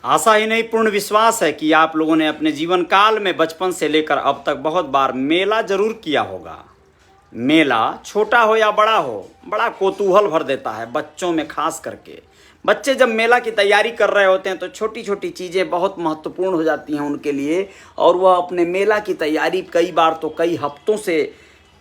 आशा ही नहीं पूर्ण विश्वास है कि आप लोगों ने अपने जीवन काल में बचपन से लेकर अब तक बहुत बार मेला जरूर किया होगा। मेला छोटा हो या बड़ा हो, बड़ा कौतूहल भर देता है बच्चों में। खास करके बच्चे जब मेला की तैयारी कर रहे होते हैं तो छोटी छोटी चीज़ें बहुत महत्वपूर्ण हो जाती हैं उनके लिए, और वह अपने मेला की तैयारी कई बार तो कई हफ्तों से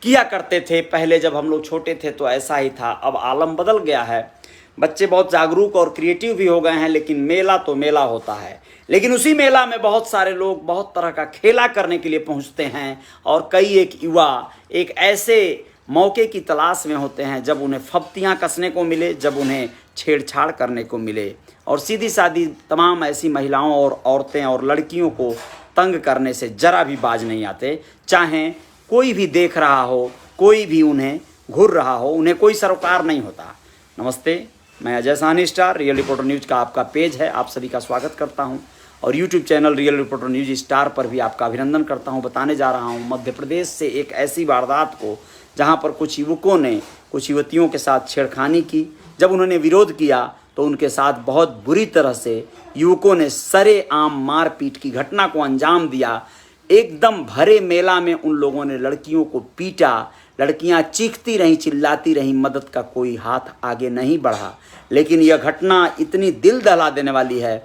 किया करते थे। पहले जब हम लोग छोटे थे तो ऐसा ही था, अब आलम बदल गया है। बच्चे बहुत जागरूक और क्रिएटिव भी हो गए हैं, लेकिन मेला तो मेला होता है। लेकिन उसी मेला में बहुत सारे लोग बहुत तरह का खेला करने के लिए पहुंचते हैं, और कई एक युवा एक ऐसे मौके की तलाश में होते हैं जब उन्हें फप्तियां कसने को मिले, जब उन्हें छेड़छाड़ करने को मिले, और सीधी सादी तमाम ऐसी महिलाओं और औरतें और लड़कियों को तंग करने से जरा भी बाज नहीं आते। चाहे कोई भी देख रहा हो, कोई भी उन्हें घूर रहा हो, उन्हें कोई सरोकार नहीं होता। नमस्ते, मैं Ajay Sahni star, real reporter news का आपका पेज है, आप सभी का स्वागत करता हूं, और YouTube channel real reporter news star पर भी आपका अभिनंदन करता हूं। बताने जा रहा हूं मध्य प्रदेश से एक ऐसी वारदात को जहां पर कुछ युवकों ने कुछ युवतियों के साथ छेड़खानी की। जब उन्होंने विरोध किया तो उनके साथ बहुत बुरी तरह से युवकों ने सरेआम मारपीट की घटना को अंजाम दिया। एकदम भरे मेला में उन लोगों ने लड़कियों को पीटा। लड़कियां चीखती रहीं, चिल्लाती रहीं, मदद का कोई हाथ आगे नहीं बढ़ा। लेकिन यह घटना इतनी दिल दहला देने वाली है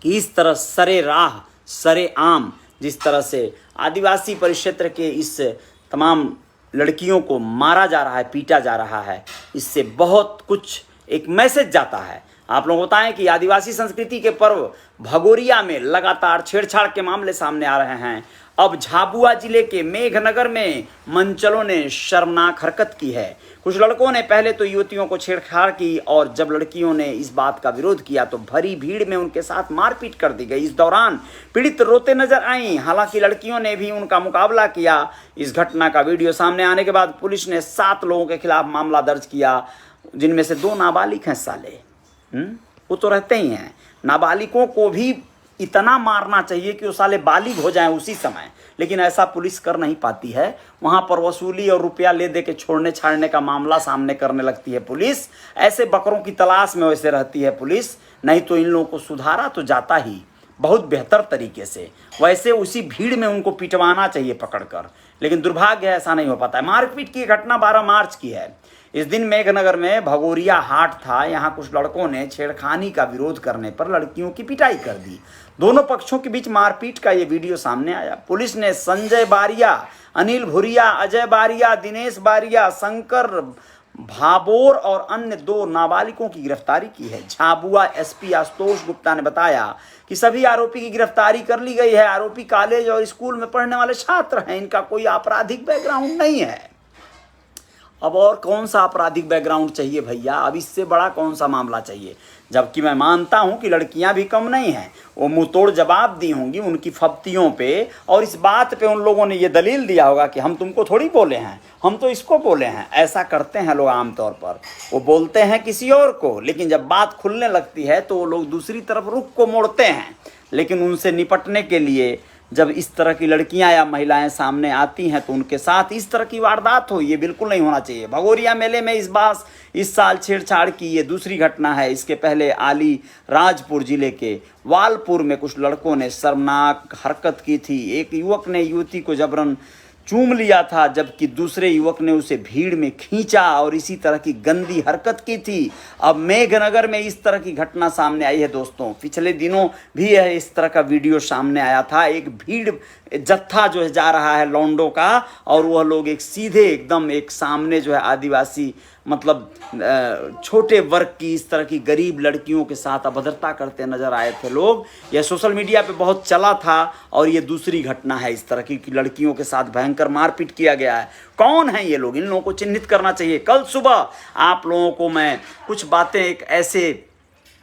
कि इस तरह सरेराह सरेआम जिस तरह से आदिवासी परिक्षेत्र के इस तमाम लड़कियों को मारा जा रहा है, पीटा जा रहा है, इससे बहुत कुछ एक मैसेज जाता है। आप लोग बताएं कि आदिवासी संस्कृति के पर्व भगोरिया में लगातार छेड़छाड़ के मामले सामने आ रहे हैं। अब झाबुआ जिले के मेघनगर में मंचलों ने शर्मनाक हरकत की है। कुछ लड़कों ने पहले तो युवतियों को छेड़छाड़ की, और जब लड़कियों ने इस बात का विरोध किया तो भरी भीड़ में उनके साथ मारपीट कर दी गई। इस दौरान पीड़ित रोते नजर आईं, हालांकि लड़कियों ने भी उनका मुकाबला किया। इस घटना का वीडियो सामने आने के बाद पुलिस ने 7 लोगों के खिलाफ मामला दर्ज किया, जिनमें से 2 नाबालिग हैं। साले वो तो रहते ही हैं। नाबालिगों को भी इतना मारना चाहिए कि वो साले बालिग हो जाएं उसी समय, लेकिन ऐसा पुलिस कर नहीं पाती है। वहां पर वसूली और रुपया ले दे के छोड़ने छाड़ने का मामला सामने करने लगती है पुलिस। ऐसे बकरों की तलाश में वैसे रहती है पुलिस। नहीं तो इन लोगों को सुधारा तो जाता ही बहुत बेहतर तरीके से, वैसे उसी भीड़ में उनको पिटवाना चाहिए पकड़कर, लेकिन दुर्भाग्य है ऐसा नहीं हो पाता है। मारपीट की घटना 12 मार्च की है। इस दिन मेघनगर में भगोरिया हाट था। यहाँ कुछ लड़कों ने छेड़खानी का विरोध करने पर लड़कियों की पिटाई कर दी। दोनों पक्षों के बीच मारपीट का ये वीडियो सामने आया। पुलिस ने संजय बारिया, अनिल भुरिया, अजय बारिया, दिनेश बारिया, शंकर भाबोर और अन्य 2 नाबालिगों की गिरफ्तारी की है। झाबुआ एसपी आशुतोष गुप्ता ने बताया कि सभी आरोपी की गिरफ्तारी कर ली गई है। आरोपी कॉलेज और स्कूल में पढ़ने वाले छात्र हैं, इनका कोई आपराधिक बैकग्राउंड नहीं है। अब और कौन सा आपराधिक बैकग्राउंड चाहिए भैया? अब इससे बड़ा कौन सा मामला चाहिए? जबकि मैं मानता हूं कि लड़कियां भी कम नहीं हैं, वो मुंह तोड़ जवाब दी होंगी उनकी फप्तियों पे, और इस बात पे उन लोगों ने ये दलील दिया होगा कि हम तुमको थोड़ी बोले हैं, हम तो इसको बोले हैं। ऐसा करते हैं लोग आमतौर पर, वो बोलते हैं किसी और को, लेकिन जब बात खुलने लगती है तो वो लोग दूसरी तरफ रुख को मोड़ते हैं। लेकिन उनसे निपटने के लिए जब इस तरह की लड़कियां या महिलाएं सामने आती हैं तो उनके साथ इस तरह की वारदात हो, ये बिल्कुल नहीं होना चाहिए। भगोरिया मेले में इस साल छेड़छाड़ की ये दूसरी घटना है। इसके पहले आली राजपुर जिले के वालपुर में कुछ लड़कों ने शर्मनाक हरकत की थी। एक युवक ने युवती को जबरन चूम लिया था, जबकि दूसरे युवक ने उसे भीड़ में खींचा और इसी तरह की गंदी हरकत की थी। अब मेघनगर में इस तरह की घटना सामने आई है दोस्तों। पिछले दिनों भी यह इस तरह का वीडियो सामने आया था। एक भीड़ जत्था जो है जा रहा है लौंडों का, और वह लोग एक सीधे एकदम एक सामने जो है आदिवासी मतलब छोटे वर्ग की इस तरह की गरीब लड़कियों के साथ अभद्रता करते नजर आए थे लोग। यह सोशल मीडिया पे बहुत चला था, और ये दूसरी घटना है इस तरह की लड़कियों के साथ भयंकर मारपीट किया गया है। कौन है ये लोग? इन लोगों को चिन्हित करना चाहिए। कल सुबह आप लोगों को मैं कुछ बातें एक ऐसे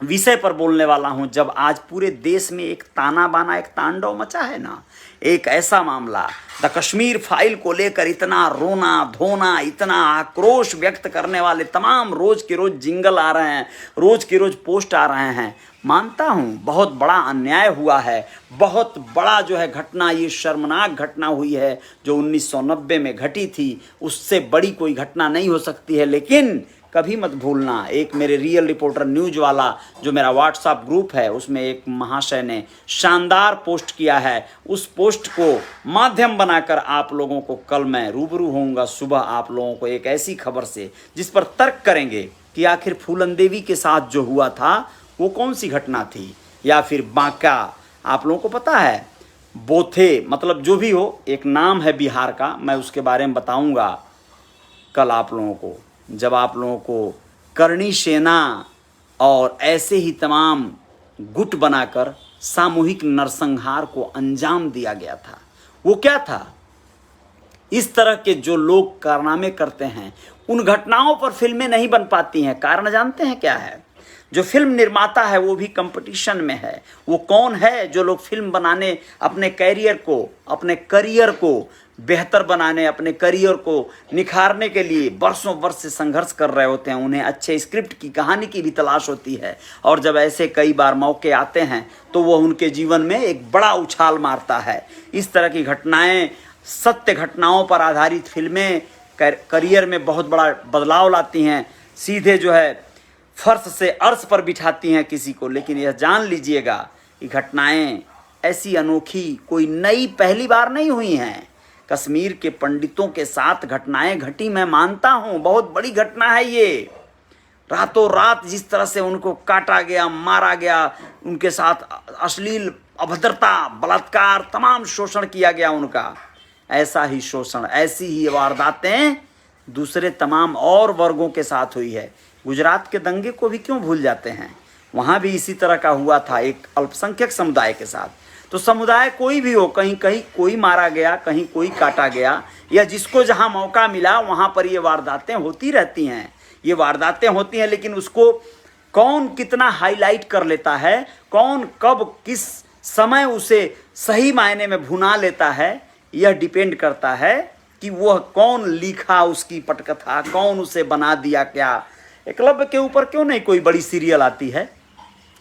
विषय पर बोलने वाला हूं जब आज पूरे देश में एक ताना बाना, एक तांडव मचा है ना। एक ऐसा मामला, द कश्मीर फाइल को लेकर इतना रोना धोना, इतना आक्रोश व्यक्त करने वाले तमाम रोज के रोज जिंगल आ रहे हैं, रोज के रोज पोस्ट आ रहे हैं। मानता हूं बहुत बड़ा अन्याय हुआ है, बहुत बड़ा जो है घटना, ये शर्मनाक घटना हुई है जो 1990 में घटी थी। उससे बड़ी कोई घटना नहीं हो सकती है। लेकिन कभी मत भूलना। एक मेरे रियल रिपोर्टर न्यूज वाला जो मेरा व्हाट्सएप ग्रुप है, उसमें एक महाशय ने शानदार पोस्ट किया है। उस पोस्ट को माध्यम बनाकर आप लोगों को कल मैं रूबरू होऊंगा सुबह आप लोगों को एक ऐसी खबर से जिस पर तर्क करेंगे कि आखिर फूलन देवी के साथ जो हुआ था वो कौन सी घटना थी, या फिर बांका। आप लोगों को पता है बोथे, मतलब जो भी हो, एक नाम है बिहार का, मैं उसके बारे में बताऊंगा कल आप लोगों को, जब आप लोगों को करणी सेना और ऐसे ही तमाम गुट बनाकर सामूहिक नरसंहार को अंजाम दिया गया था। वो क्या था? इस तरह के जो लोग कारनामे करते हैं उन घटनाओं पर फिल्में नहीं बन पाती हैं। कारण जानते हैं क्या है? जो फिल्म निर्माता है वो भी कंपटीशन में है। वो कौन है? जो लोग फिल्म बनाने, अपने करियर को बेहतर बनाने, अपने करियर को निखारने के लिए वर्षों वर्ष से संघर्ष कर रहे होते हैं। उन्हें अच्छे स्क्रिप्ट की, कहानी की भी तलाश होती है, और जब ऐसे कई बार मौके आते हैं तो वो उनके जीवन में एक बड़ा उछाल मारता है। इस तरह की घटनाएं, सत्य घटनाओं पर आधारित फिल्में करियर में बहुत बड़ा बदलाव लाती हैं, सीधे जो है फर्श से अर्श पर बिठाती हैं किसी को। लेकिन यह जान लीजिएगा कि घटनाएं ऐसी अनोखी कोई नई पहली बार नहीं हुई हैं। कश्मीर के पंडितों के साथ घटनाएं घटी, मैं मानता हूं, बहुत बड़ी घटना है ये। रातों रात जिस तरह से उनको काटा गया, मारा गया, उनके साथ अश्लील, अभद्रता, बलात्कार, तमाम शोषण किया गया उनका। ऐसा ही शोषण, ऐसी ही वारदातें दूसरे तमाम और वर्गों के साथ हुई है। गुजरात के दंगे को भी क्यों भूल जाते हैं? वहाँ भी इसी तरह का हुआ था एक अल्पसंख्यक समुदाय के साथ। तो समुदाय कोई भी हो, कहीं कहीं कोई मारा गया, कहीं कोई काटा गया, या जिसको जहाँ मौका मिला वहाँ पर ये वारदातें होती रहती हैं। ये वारदातें होती हैं, लेकिन उसको कौन कितना हाईलाइट कर लेता है, कौन कब किस समय उसे सही मायने में भुना लेता है, यह डिपेंड करता है कि वह कौन लिखा उसकी पटकथा, कौन उसे बना दिया। क्या एकलव्य के ऊपर क्यों नहीं कोई बड़ी सीरियल आती है?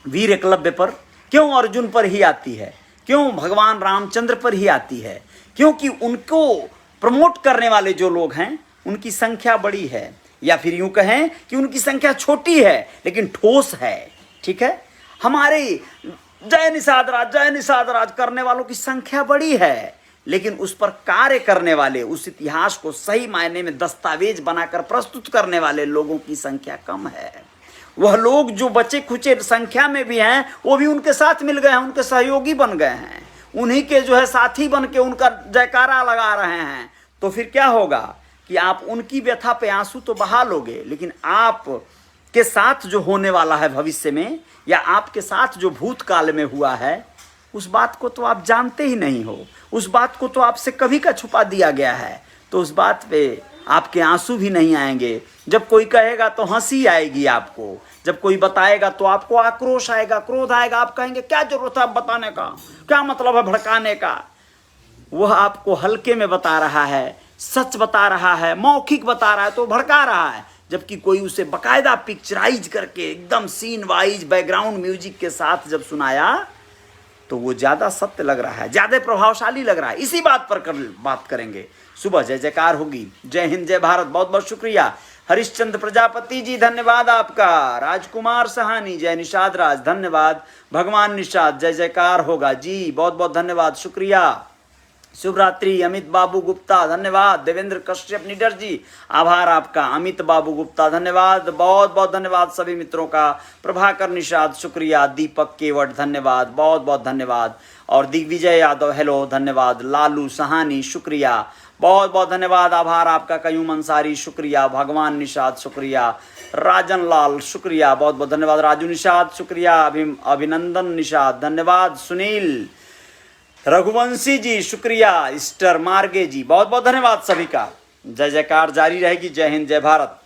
वीर एकलव्य पर क्यों अर्जुन पर ही आती है? क्यों भगवान रामचंद्र पर ही आती है? क्योंकि उनको प्रमोट करने वाले जो लोग हैं उनकी संख्या बड़ी है, या फिर यूं कहें कि उनकी संख्या छोटी है लेकिन ठोस है। ठीक है, हमारे जय निषाद राज करने वालों की संख्या बड़ी है, लेकिन उस पर कार्य करने वाले, उस इतिहास को सही मायने में दस्तावेज बनाकर प्रस्तुत करने वाले लोगों की संख्या कम है। वह लोग जो बचे खुचे संख्या में भी हैं, वो भी उनके साथ मिल गए हैं, उनके सहयोगी बन गए हैं, उन्हीं के जो है साथी बन के उनका जयकारा लगा रहे हैं। तो फिर क्या होगा कि आप उनकी व्यथा पे आंसू तो बहा लोगे, लेकिन आप के साथ जो होने वाला है भविष्य में, या आपके साथ जो भूतकाल में हुआ है, उस बात को तो आप जानते ही नहीं हो। उस बात को तो आपसे कभी का छुपा दिया गया है। तो उस बात पे आपके आंसू भी नहीं आएंगे। जब कोई कहेगा तो हंसी आएगी आपको, जब कोई बताएगा तो आपको आक्रोश आएगा, क्रोध आएगा। आप कहेंगे क्या जरूरत है बताने का, क्या मतलब है भड़काने का। वह आपको हल्के में बता रहा है, सच बता रहा है, मौखिक बता रहा है तो भड़का रहा है। जबकि कोई उसे बकायदा पिक्चराइज करके एकदम सीन वाइज बैकग्राउंड म्यूजिक के साथ जब सुनाया तो वो ज़्यादा सत्य लग रहा है, ज़्यादा प्रभावशाली लग रहा है। इसी बात पर बात करेंगे। सुबह जय जयकार होगी। जय हिंद, जय भारत। बहुत बहुत शुक्रिया। हरिश्चंद्र प्रजापति जी धन्यवाद आपका। राजकुमार सहानी, जय निषाद राज, धन्यवाद। भगवान निषाद, जय जयकार होगा जी, बहुत बहुत धन्यवाद, शुक्रिया। शुभ रात्रि। अमित बाबू गुप्ता, धन्यवाद। देवेंद्र कश्यप निडर जी, आभार आपका। अमित बाबू गुप्ता, धन्यवाद, बहुत बहुत धन्यवाद सभी मित्रों का। प्रभाकर निषाद, शुक्रिया। दीपक केवट, धन्यवाद, बहुत बहुत धन्यवाद। और दिग्विजय यादव, हेलो, धन्यवाद। लालू सहानी, शुक्रिया, बहुत बहुत धन्यवाद, आभार आपका। कयूम अंसारी, शुक्रिया। भगवान निषाद, शुक्रिया। राजन लाल, शुक्रिया, बहुत बहुत धन्यवाद। राजू निषाद, शुक्रिया। अभिनंदन निषाद, धन्यवाद। सुनील रघुवंशी जी, शुक्रिया। स्टर मार्गे जी, बहुत बहुत धन्यवाद सभी का। जय जयकार जारी रहेगी। जय हिंद, जय भारत।